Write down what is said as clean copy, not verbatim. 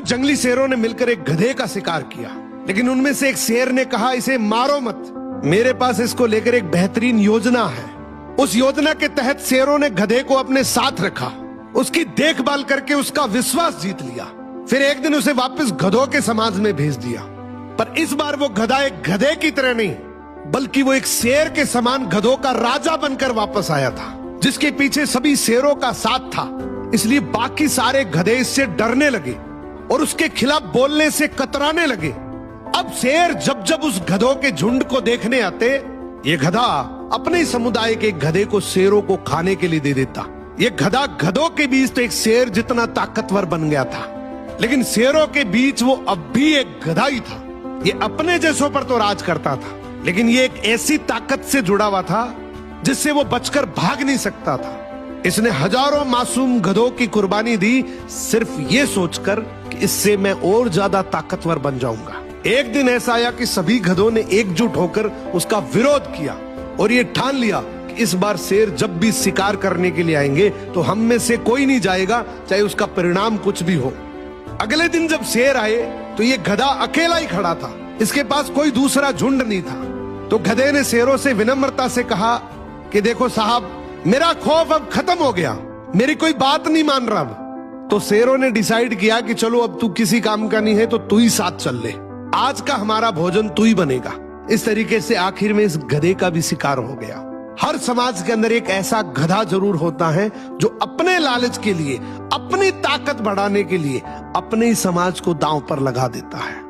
कुछ जंगली शेरों ने मिलकर एक गधे का शिकार किया, लेकिन उनमें से एक शेर ने कहा, इसे मारो मत, मेरे पास इसको लेकर एक बेहतरीन योजना है। उस योजना के तहत शेरों ने गधे को अपने साथ रखा, उसकी देखभाल करके उसका विश्वास जीत लिया। फिर एक दिन उसे वापस गधों के समाज में भेज दिया, पर इस बार वो गधा एक गधे की तरह नहीं, बल्कि वो एक शेर के समान गधों का राजा बनकर वापस आया था, जिसके पीछे सभी शेरों का साथ था। इसलिए बाकी सारे गधे इससे डरने लगे और उसके खिलाफ बोलने से कतराने लगे। अब शेर जब जब उस गधों के झुंड को देखने आते, ये गधा अपने समुदाय के गधे को शेरों को खाने के लिए दे देता। ये गधा गधों के बीच तो एक शेर जितना ताकतवर बन गया था, लेकिन शेरों के बीच वो अब भी एक गधा ही था। ये अपने जैसों पर तो राज करता था, लेकिन ये एक ऐसी ताकत से जुड़ा हुआ था जिससे वो बचकर भाग नहीं सकता था। इसने हजारों मासूम गधों की कुर्बानी दी, सिर्फ ये सोचकर कि इससे मैं और ज्यादा ताकतवर बन जाऊंगा। एक दिन ऐसा आया कि सभी गधों ने एकजुट होकर उसका विरोध किया और ये ठान लिया कि इस बार शेर जब भी शिकार करने के लिए आएंगे तो हम में से कोई नहीं जाएगा, चाहे उसका परिणाम कुछ भी हो। अगले दिन जब शेर आए तो ये गधा अकेला ही खड़ा था, इसके पास कोई दूसरा झुंड नहीं था। तो गधे ने शेरों से विनम्रता से कहा कि देखो साहब, मेरा खौफ अब खत्म हो गया, मेरी कोई बात नहीं मान रहा अब। तो शेरों ने डिसाइड किया कि चलो अब तू किसी काम का नहीं है तो तू ही साथ चल ले, आज का हमारा भोजन तू ही बनेगा। इस तरीके से आखिर में इस गधे का भी शिकार हो गया। हर समाज के अंदर एक ऐसा गधा जरूर होता है जो अपने लालच के लिए, अपनी ताकत बढ़ाने के लिए अपने ही समाज को दांव पर लगा देता है।